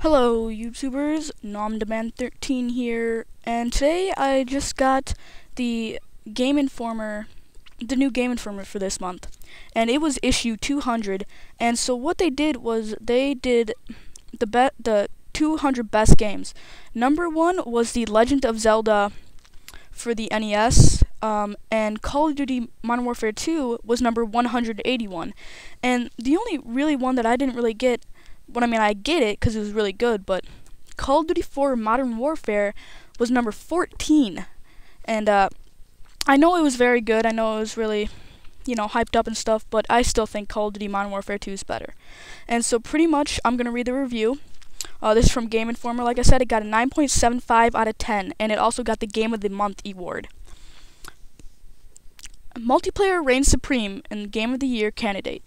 Hello YouTubers, NomDemand13 here, and today I just got the Game Informer, the new Game Informer for this month, and it was issue 200, and so what they did was they did the 200 best games. Number 1 was The Legend of Zelda for the NES, and Call of Duty Modern Warfare 2 was number 181, and the only really one that I didn't really get, I get it because it was really good, but Call of Duty 4 Modern Warfare was number 14. And I know it was very good. I know it was really, hyped up and stuff, but I still think Call of Duty Modern Warfare 2 is better. And so pretty much I'm going to read the review. This is from Game Informer. Like I said, it got a 9.75 out of 10, and it also got the Game of the Month award. Multiplayer reigns supreme in Game of the Year candidate.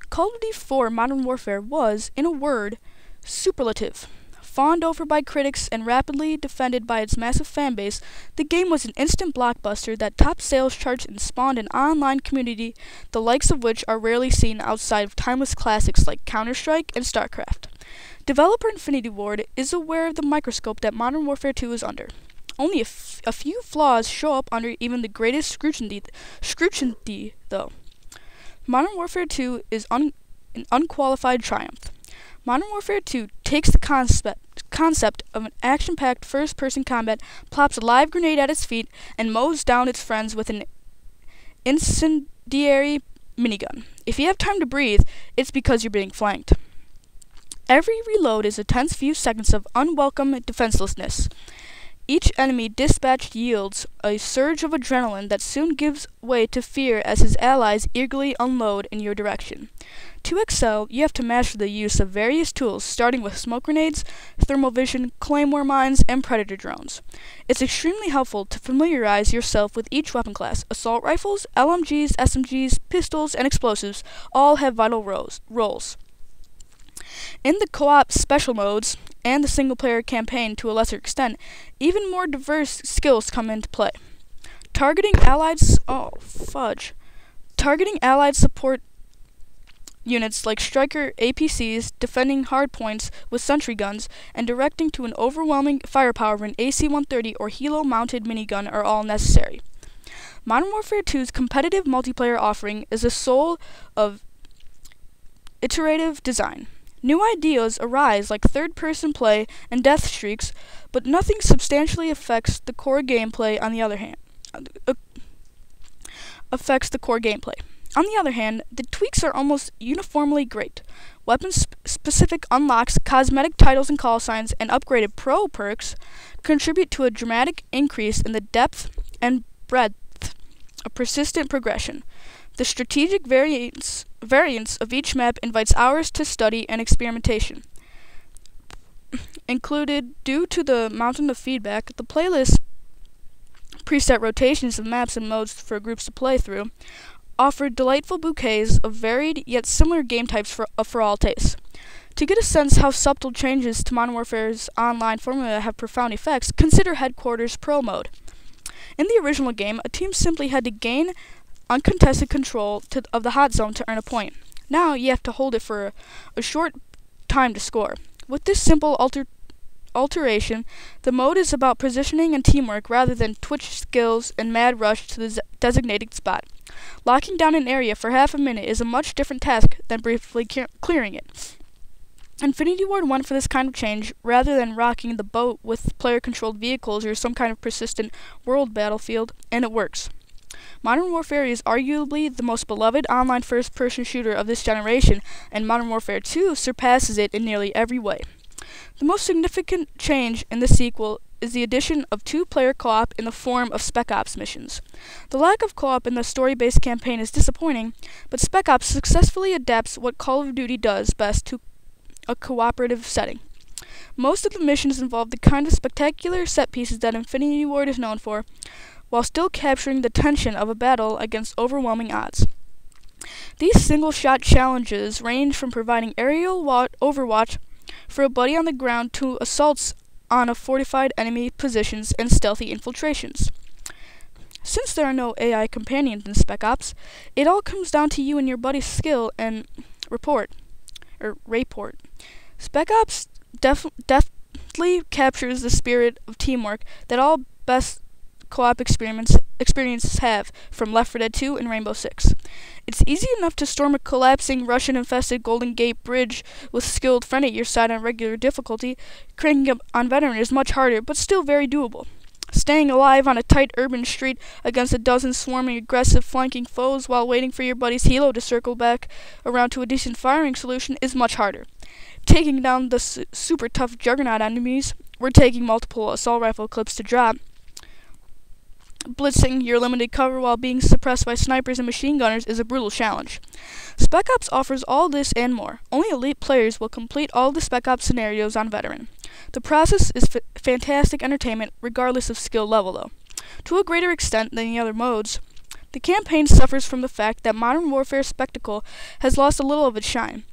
Call of Duty 4 Modern Warfare was, in a word, superlative. Fawned over by critics and rapidly defended by its massive fanbase, the game was an instant blockbuster that topped sales charts and spawned an online community the likes of which are rarely seen outside of timeless classics like Counter-Strike and StarCraft. Developer Infinity Ward is aware of the microscope that Modern Warfare 2 is under. Only a few flaws show up under even the greatest scrutiny, though. Modern Warfare 2 is an unqualified triumph. Modern Warfare 2 takes the concept of an action-packed first-person combat, plops a live grenade at its feet, and mows down its friends with an incendiary minigun. If you have time to breathe, it's because you're being flanked. Every reload is a tense few seconds of unwelcome defenselessness. Each enemy dispatched yields a surge of adrenaline that soon gives way to fear as his allies eagerly unload in your direction. To excel, you have to master the use of various tools, starting with smoke grenades, thermal vision, claymore mines, and predator drones. It's extremely helpful to familiarize yourself with each weapon class. Assault rifles, LMGs, SMGs, pistols, and explosives all have vital roles. In the co-op special modes, and the single-player campaign to a lesser extent, even more diverse skills come into play. Targeting allied support units like striker APCs, defending hardpoints with sentry guns, and directing to an overwhelming firepower of an AC-130 or helo-mounted minigun are all necessary. Modern Warfare 2's competitive multiplayer offering is the soul of iterative design. New ideas arise like third-person play and death streaks, but nothing substantially affects the core gameplay. On the other hand, the tweaks are almost uniformly great. Weapon-specific unlocks, cosmetic titles and call signs, and upgraded pro perks contribute to a dramatic increase in the depth and breadth of persistent progression. The strategic variance of each map invites hours to study and experimentation. Included, due to the mountain of feedback, the playlist preset rotations of maps and modes for groups to play through offered delightful bouquets of varied yet similar game types for all tastes. To get a sense how subtle changes to Modern Warfare's online formula have profound effects, consider Headquarters Pro Mode. In the original game, a team simply had to gain uncontested control of the hot zone to earn a point. Now you have to hold it for a short time to score. With this simple alteration, the mode is about positioning and teamwork rather than twitch skills and mad rush to the designated spot. Locking down an area for half a minute is a much different task than briefly clearing it. Infinity Ward went for this kind of change rather than rocking the boat with player-controlled vehicles or some kind of persistent world battlefield, and it works. Modern Warfare is arguably the most beloved online first-person shooter of this generation, and Modern Warfare 2 surpasses it in nearly every way. The most significant change in the sequel is the addition of two-player co-op in the form of Spec Ops missions. The lack of co-op in the story-based campaign is disappointing, but Spec Ops successfully adapts what Call of Duty does best to a cooperative setting. Most of the missions involve the kind of spectacular set pieces that Infinity Ward is known for, while still capturing the tension of a battle against overwhelming odds. These single-shot challenges range from providing aerial overwatch for a buddy on the ground to assaults on a fortified enemy positions and stealthy infiltrations. Since there are no AI companions in Spec Ops, it all comes down to you and your buddy's skill and rapport. Spec Ops definitely captures the spirit of teamwork that all best co-op experiences have, from Left 4 Dead 2 and Rainbow Six. It's easy enough to storm a collapsing Russian-infested Golden Gate Bridge with a skilled friend at your side on regular difficulty. Cranking up on Veteran is much harder, but still very doable. Staying alive on a tight urban street against a dozen swarming aggressive flanking foes while waiting for your buddy's helo to circle back around to a decent firing solution is much harder. Taking down the super tough Juggernaut enemies, we're taking multiple assault rifle clips to drop. Blitzing your limited cover while being suppressed by snipers and machine gunners is a brutal challenge. Spec Ops offers all this and more. Only elite players will complete all the Spec Ops scenarios on Veteran. The process is fantastic entertainment regardless of skill level, though. To a greater extent than the other modes, the campaign suffers from the fact that Modern Warfare Spectacle has lost a little of its shine.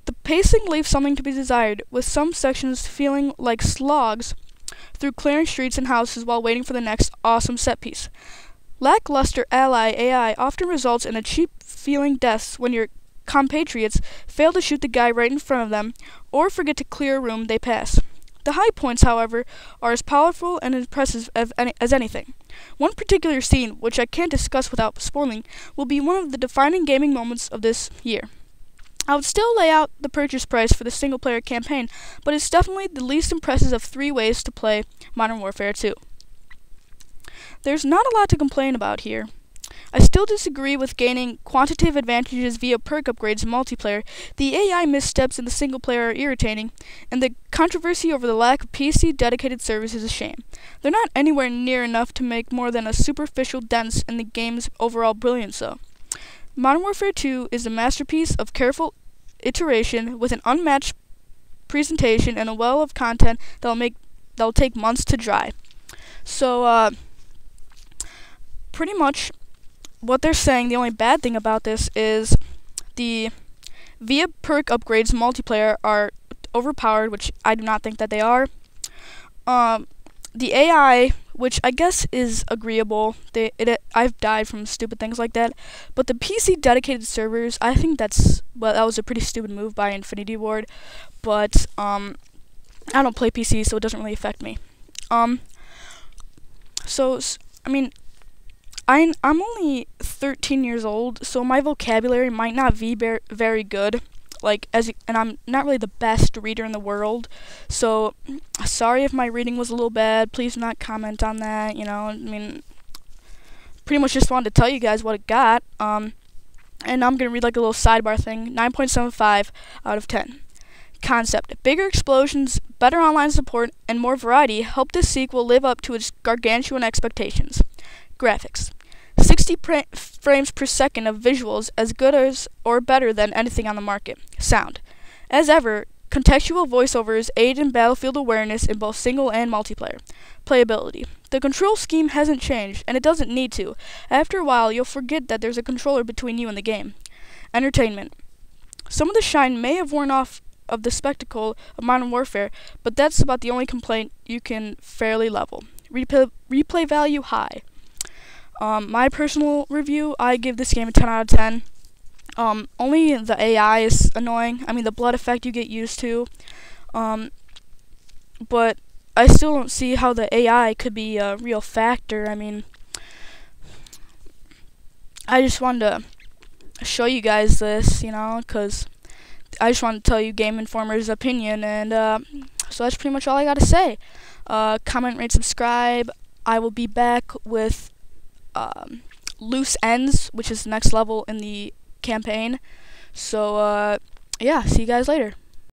The pacing leaves something to be desired, with some sections feeling like slogs through clearing streets and houses while waiting for the next awesome set piece. Lackluster ally AI often results in a cheap-feeling deaths when your compatriots fail to shoot the guy right in front of them or forget to clear a room they pass. The high points, however, are as powerful and impressive as anything. One particular scene, which I can't discuss without spoiling, will be one of the defining gaming moments of this year. I would still lay out the purchase price for the single-player campaign, but it's definitely the least impressive of 3 ways to play Modern Warfare 2. There's not a lot to complain about here. I still disagree with gaining quantitative advantages via perk upgrades in multiplayer. The AI missteps in the single-player are irritating, and the controversy over the lack of PC-dedicated servers is a shame. They're not anywhere near enough to make more than a superficial dent in the game's overall brilliance, though. Modern Warfare 2 is a masterpiece of careful iteration with an unmatched presentation and a well of content that'll take months to dry. So, pretty much what they're saying, the only bad thing about this is the via perk upgrades multiplayer are overpowered, which I do not think that they are. The AI, which I guess is agreeable, I've died from stupid things like that, but the PC dedicated servers, I think that was a pretty stupid move by Infinity Ward, but I don't play PC, so it doesn't really affect me. I'm only 13 years old, so my vocabulary might not be very good. And I'm not really the best reader in the world, so sorry if my reading was a little bad. Please do not comment on that. Pretty much just wanted to tell you guys what it got. And I'm gonna read like a little sidebar thing. 9.75 out of 10. Concept: bigger explosions, better online support, and more variety help this sequel live up to its gargantuan expectations. Graphics: 60 frames per second of visuals, as good as or better than anything on the market. Sound: as ever, contextual voiceovers aid in battlefield awareness in both single and multiplayer. Playability: the control scheme hasn't changed, and it doesn't need to. After a while, you'll forget that there's a controller between you and the game. Entertainment: some of the shine may have worn off of the spectacle of Modern Warfare, but that's about the only complaint you can fairly level. Replay value high. My personal review, I give this game a 10 out of 10. Only the AI is annoying. The blood effect you get used to. But I still don't see how the AI could be a real factor. I just wanted to show you guys this, because I just wanted to tell you Game Informer's opinion, and so that's pretty much all I gotta say. Comment, rate, subscribe. I will be back with Loose Ends, which is the next level in the campaign. So, yeah, see you guys later.